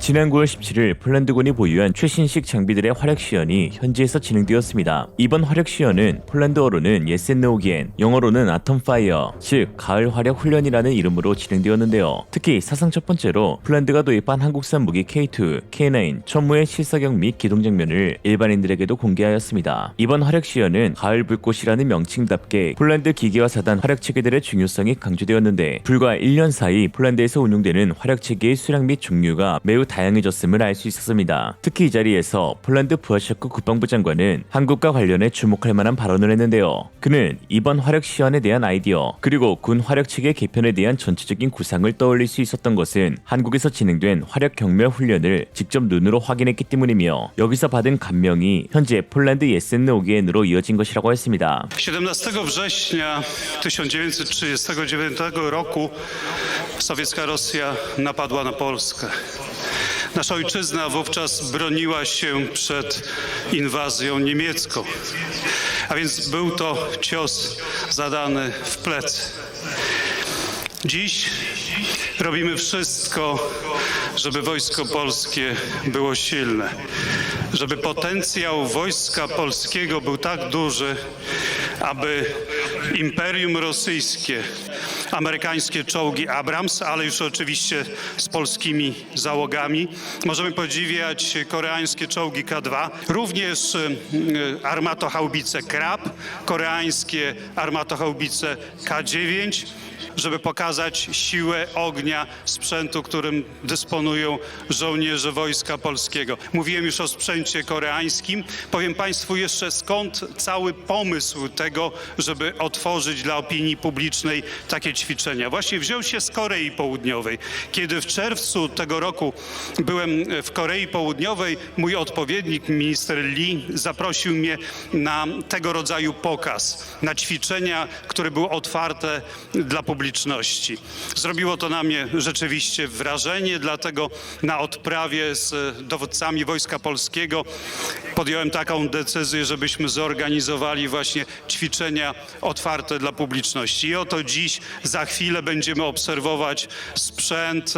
지난 9월 17일 폴란드군이 보유한 최신식 장비들의 활약시연이 현지에서 진행되었습니다. 이번 활약시연은 폴란드어로는 예센노우기엔, 영어로는 아톰파이어, 즉 가을 활약 훈련이라는 이름으로 진행되었는데요. 특히 사상 첫 번째로 폴란드가 도입한 한국산 무기 K2, K9, 천무의 실사격 및 기동 장면을 일반인들에게도 공개하였습니다. 이번 활약시연은 가을 불꽃이라는 명칭답게 폴란드 기계화 사단 활약체계들의 중요성이 강조되었는데, 불과 1년 사이 폴란드에서 운용되는 활약체계의 수량 및 종류가 매우 다양해졌음을 알 수 있었습니다. 특히 이 자리에서 폴란드 부하샤크 국방부 장관은 한국과 관련해 주목할 만한 발언을 했는데요. 그는 이번 활약 시연에 대한 아이디어, 그리고 군 활약 체계 개편에 대한 전체적인 구상을 떠올릴 수 있었던 것은 한국에서 진행된 활약 경멸 훈련을 직접 눈으로 확인했기 때문이며, 여기서 받은 감명이 현재 폴란드 예센노우기엔으로 이어진 것이라고 했습니다. 17 września 1939 roku sowiecka Rosja napadła na Polskę. Nasza ojczyzna wówczas broniła się przed inwazją niemiecką, a więc był to cios zadany w plecy. Dziś robimy wszystko, żeby wojsko polskie było silne, żeby potencjał wojska polskiego był tak duży, aby Imperium Rosyjskie, amerykańskie czołgi Abrams, ale już oczywiście z polskimi załogami. Możemy podziwiać koreańskie czołgi K2, również armatohaubice Krab, koreańskie armatohaubice K9, żeby pokazać siłę ognia sprzętu, którym dysponują żołnierze Wojska Polskiego. Mówiłem już o sprzęcie koreańskim. Powiem Państwu jeszcze, skąd cały pomysł tego, żeby otworzyć dla opinii publicznej takie ćwiczenia. Właśnie wziął się z Korei Południowej. Kiedy w czerwcu tego roku byłem w Korei Południowej, mój odpowiednik, minister Lee, zaprosił mnie na tego rodzaju pokaz, na ćwiczenia, które były otwarte dla publiczności. Zrobiło to na mnie rzeczywiście wrażenie, dlatego na odprawie z dowódcami Wojska Polskiego podjąłem taką decyzję, żebyśmy zorganizowali właśnie ćwiczenia otwarte dla publiczności. I oto dziś, za chwilę będziemy obserwować sprzęt,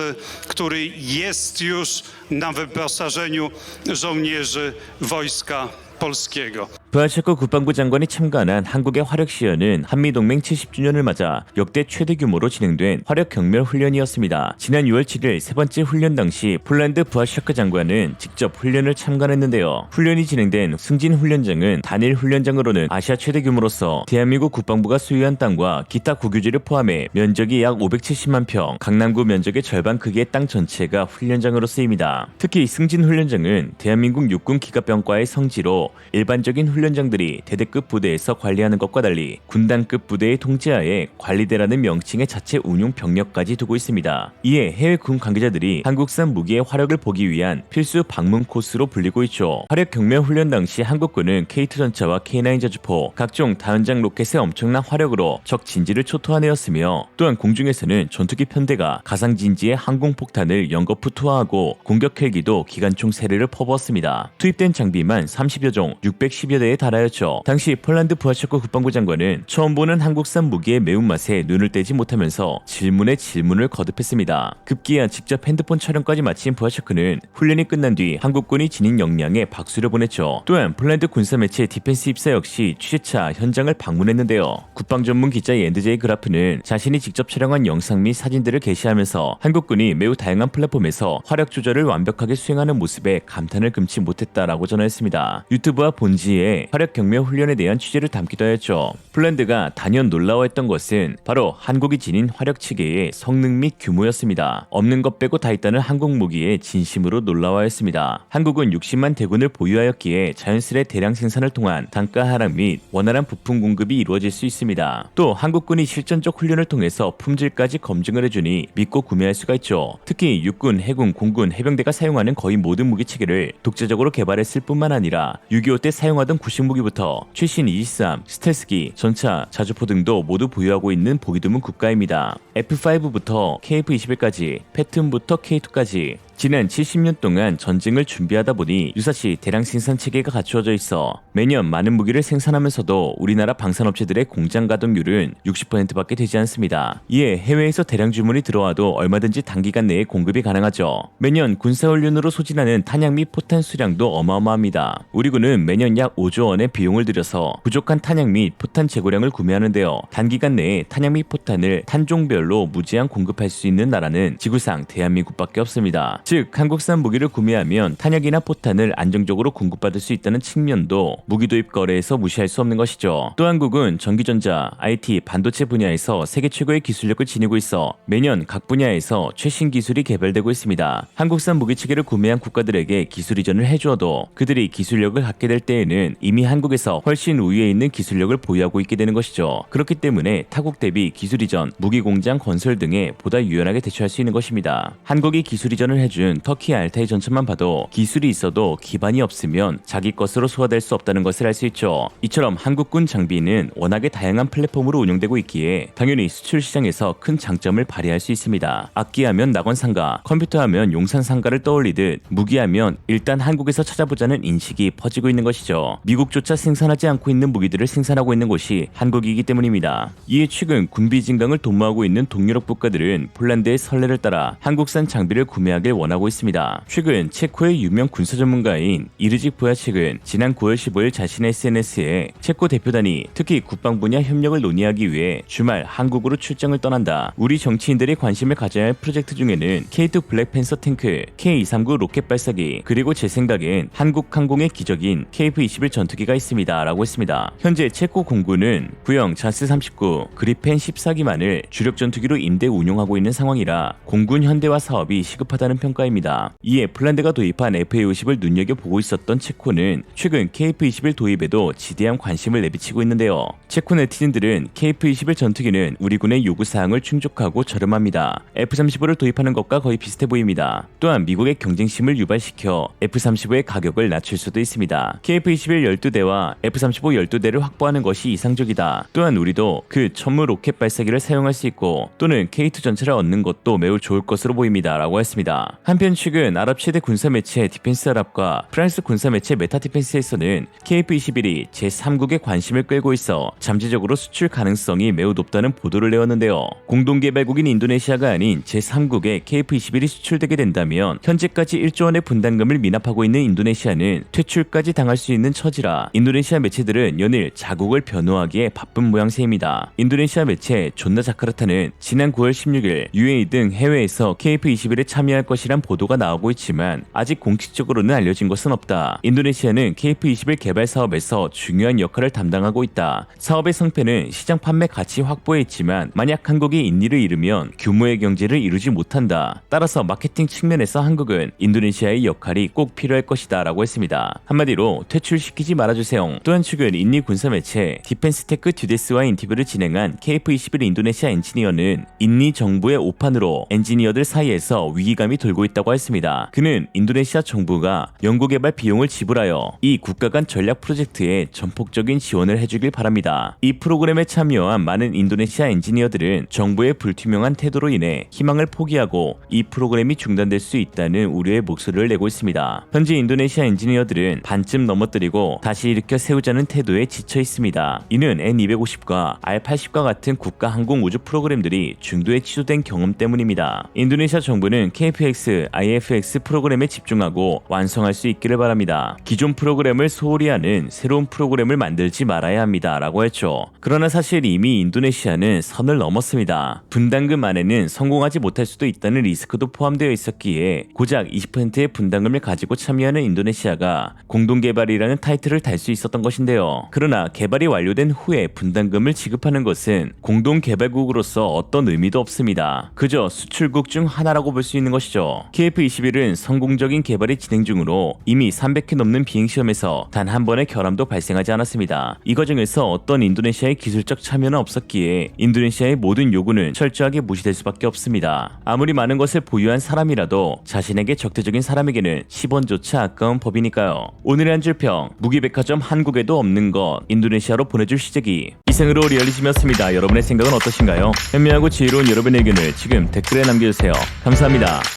który jest już na wyposażeniu żołnierzy Wojska Polskiego. 부하샤크 국방부 장관이 참가한 한국의 활약시연은 한미동맹 70주년을 맞아 역대 최대 규모로 진행된 활약 경멸 훈련이었습니다. 지난 6월 7일 세 번째 훈련 당시 폴란드 부하샤크 장관은 직접 훈련을 참관했는데요. 훈련이 진행된 승진 훈련장은 단일 훈련장으로는 아시아 최대 규모로서 대한민국 국방부가 소유한 땅과 기타 국유지를 포함해 면적이 약 570만 평, 강남구 면적의 절반 크기의 땅 전체가 훈련장으로 쓰입니다. 특히 승진 훈련장은 대한민국 육군 기갑병과의 성지로 일반적인 훈련장들이 대대급 부대에서 관리하는 것과 달리 군단급 부대의 통제하에 관리대라는 명칭의 자체 운용 병력까지 두고 있습니다. 이에 해외 군 관계자들이 한국산 무기의 활약을 보기 위한 필수 방문 코스로 불리고 있죠. 활약 경멸 훈련 당시 한국군은 K2 전차와 K9 자주포, 각종 다연장 로켓의 엄청난 화력으로 적 진지를 초토화내었으며, 또한 공중에서는 전투기 편대가 가상 진지의 항공폭탄을 연거푸 투하하고 공격 헬기도 기관총 세례를 퍼부었습니다. 투입된 장비만 30여 종 610여 대에 달하였죠. 당시 폴란드 부하샤크 국방부 장관은 처음 보는 한국산 무기의 매운맛에 눈을 떼지 못하면서 질문에 질문을 거듭했습니다. 급기야 직접 핸드폰 촬영까지 마친 부하샤크는 훈련이 끝난 뒤 한국군이 지닌 역량에 박수를 보냈죠. 또한 폴란드 군사 매체 디펜스 입사 역시 취재차 현장을 방문했는데요. 국방 전문 기자 옌드제이 그라프는 자신이 직접 촬영한 영상 및 사진들을 게시하면서 한국군이 매우 다양한 플랫폼에서 활약 조절을 완벽하게 수행하는 모습에 감탄을 금치 못했다라고 전했습니다. 유튜브와 본지에 활약 경멸 훈련에 대한 취재를 담기도 하였죠. 폴란드가 단연 놀라워했던 것은 바로 한국이 지닌 활약 체계의 성능 및 규모였습니다. 없는 것 빼고 다 있다는 한국 무기에 진심으로 놀라워했습니다. 한국은 60만 대군을 보유하였기에 자연스레 대량 생산을 통한 단가 하락 및 원활한 부품 공급이 이루어질 수 있습니다. 또 한국군이 실전적 훈련을 통해서 품질까지 검증을 해주니 믿고 구매할 수가 있죠. 특히 육군, 해군, 공군, 해병대가 사용하는 거의 모든 무기 체계를 독자적으로 개발했을 뿐만 아니라 6.25 때 사용하던 구식무기부터 최신 223, 스텔스기, 전차, 자주포 등도 모두 보유하고 있는 보기 드문 국가입니다. F5부터 KF-21까지, 패튼부터 K2까지 지난 70년 동안 전쟁을 준비하다 보니 유사시 대량 생산 체계가 갖추어져 있어 매년 많은 무기를 생산하면서도 우리나라 방산업체들의 공장 가동률은 60%밖에 되지 않습니다. 이에 해외에서 대량 주문이 들어와도 얼마든지 단기간 내에 공급이 가능하죠. 매년 군사훈련으로 소진하는 탄약 및 포탄 수량도 어마어마합니다. 우리 군은 매년 약 5조 원의 비용을 들여서 부족한 탄약 및 포탄 재고량을 구매하는데요. 단기간 내에 탄약 및 포탄을 탄종별로 무제한 공급할 수 있는 나라는 지구상 대한민국밖에 없습니다. 즉 한국산 무기를 구매하면 탄약이나 포탄을 안정적으로 공급받을 수 있다는 측면도 무기 도입 거래에서 무시할 수 없는 것이죠. 또 한국은 전기전자, IT, 반도체 분야에서 세계 최고의 기술력을 지니고 있어 매년 각 분야에서 최신 기술이 개발되고 있습니다. 한국산 무기체계를 구매한 국가들에게 기술 이전을 해주어도 그들이 기술력을 갖게 될 때에는 이미 한국에서 훨씬 우위에 있는 기술력을 보유하고 있게 되는 것이죠. 그렇기 때문에 타국 대비 기술 이전, 무기 공장 건설 등에 보다 유연하게 대처할 수 있는 것입니다. 한국이 기술 이전을 해준 터키 알타이 전차만 봐도 기술이 있어도 기반이 없으면 자기 것으로 소화될 수 없다는 것을 알 수 있죠. 이처럼 한국군 장비는 워낙에 다양한 플랫폼으로 운영되고 있기에 당연히 수출 시장에서 큰 장점을 발휘할 수 있습니다. 악기하면 낙원상가, 컴퓨터하면 용산상가를 떠올리듯 무기하면 일단 한국에서 찾아보자는 인식이 퍼지고 있는 것이죠. 미국조차 생산하지 않고 있는 무기들을 생산하고 있는 곳이 한국이기 때문입니다. 이에 최근 군비 증강을 도모하고 있는 동유럽 국가들은 폴란드의 선례를 따라 한국산 장비를 구매하길 원하고 있습니다. 최근 체코의 유명 군사 전문가인 이르직 보야첵은 지난 9월 15일 자신의 SNS에 체코 대표단이 특히 국방 분야 협력을 논의하기 위해 주말 한국으로 출장을 떠난다. 우리 정치인들이 관심을 가져야 할 프로젝트 중에는 K2 블랙팬서 탱크, K239 로켓 발사기, 그리고 제 생각엔 한국 항공의 기적인 KF-21 전투기가 있습니다. 라고 했습니다. 현재 체코 공군은 구형 자스 39, 그리펜 14기만을 주력 전투기로 임대 운용하고 있는 상황이라 공군 현대화 사업이 시급하다는 평가입니다. 이에 폴란드가 도입한 FA-50을 눈여겨보고 있었던 체코는 최근 KF-21 도입에도 지대한 관심을 내비치고 있는데요. 체코 네티즌들은 KF-21 전투기는 우리 군의 요구사항을 충족하고 저렴합니다. F-35를 도입하는 것과 거의 비슷해 보입니다. 또한 미국의 경쟁심을 유발시켜 F-35의 가격을 낮출 수도 있습니다. KF-21 12대와 F-35 12대를 확보하는 것이 이상적이다. 또한 우리도 그 천무 로켓 발사기를 사용할 수 있고 또는 K2 전차를 얻는 것도 매우 좋을 것으로 보입니다. 라고 했습니다. 한편 최근 아랍 최대 군사 매체 디펜스 아랍과 프랑스 군사 매체 메타 디펜스에서는 KF-21이 제3국의 관심을 끌고 있어 잠재적으로 수출 가능성이 매우 높다는 보도를 내었는데요. 공동개발국인 인도네시아가 아닌 제3국에 KF-21이 수출되게 된다면 현재까지 1조 원의 분담금을 미납하고 있는 인도네시아는 퇴출까지 당할 수 있는 처지라 인도네시아 매체들은 연일 자국을 변호하기에 바쁜 모양새입니다. 인도네시아 매체 존나 자카르타는 지난 9월 16일 UAE 등 해외에서 KF-21에 참여할 것이란 보도가 나오고 있지만 아직 공식적으로는 알려진 것은 없다. 인도네시아는 KF-21 개발 사업에서 중요한 역할을 담당하고 있다. 사업의 성패는 시장 판매 가치 확보에 있지만 만약 한국이 인리를 잃으면 규모의 경제를 이루지 못한다. 따라서 마케팅 측면에서 한국은 인도네시아의 역할이 꼭 필요할 것이다 라고 했습니다. 한마디로 퇴출시키지 말아주세요. 또한 최근 인리 군사 매체 디펜스테크 듀데스와 인터뷰를 진행한 KF-21 인도네시아 엔지니어는 인리 정부의 오판으로 엔지니어들 사이에서 위기감이 돌고 있다고 했습니다. 그는 인도네시아 정부가 연구개발 비용을 지불하여 이 국가 간 전략 프로젝트에 전폭적인 지원을 해주길 바랍니다. 이 프로그램에 참여한 많은 인도네시아 엔지니어들은 정부의 불투명한 태도로 인해 희망을 포기하고 이 프로그램이 중단될 수 있다는 우려의 목소리를 내고 있습니다. 현재 인도네시아 엔지니어들은 반쯤 넘어뜨리고 다시 일으켜 세우자는 태도에 지쳐 있습니다. 이는 N250과 R80과 같은 국가 항공 우주 프로그램들이 중도에 취소된 경험 때문입니다. 인도네시아 정부는 KFX, IFX 프로그램에 집중하고 완성할 수 있기를 바랍니다. 기존 프로그램을 소홀히 하는 새로운 프로그램을 만들지 말아야 합니다. 라고 했죠. 그러나 사실 이미 인도네시아는 선을 넘었습니다. 분담금 안에는 성공하지 못할 수도 있다는 리스크도 포함되어 있었기에 고작 20%의 분담금을 가지고 참여하는 인도네시아가 공동개발이라는 타이틀을 달 수 있었던 것인데요. 그러나 개발이 완료된 후에 분담금을 지급하는 것은 공동개발국으로서 어떤 의미도 없습니다. 그저 수출국 중 하나라고 볼 수 있는 것이죠. KF-21은 성공적인 개발이 진행 중으로 이미 300회 넘는 비행시험에서 단 한 번의 결함도 발생하지 않았습니다. 이 과정에서 어떤 인도네시아의 기술적 참여는 없었기에 인도네시아의 모든 요구는 철저하게 무시될 수밖에 없습니다. 아무리 많은 것을 보유한 사람이라도 자신에게 적대적인 사람에게는 10원조차 아까운 법이니까요. 오늘의 한 줄평, 무기백화점 한국에도 없는 것, 인도네시아로 보내줄 시제기. 이상으로 리얼리즘이었습니다. 여러분의 생각은 어떠신가요? 현명하고 지혜로운 여러분의 의견을 지금 댓글에 남겨주세요. 감사합니다.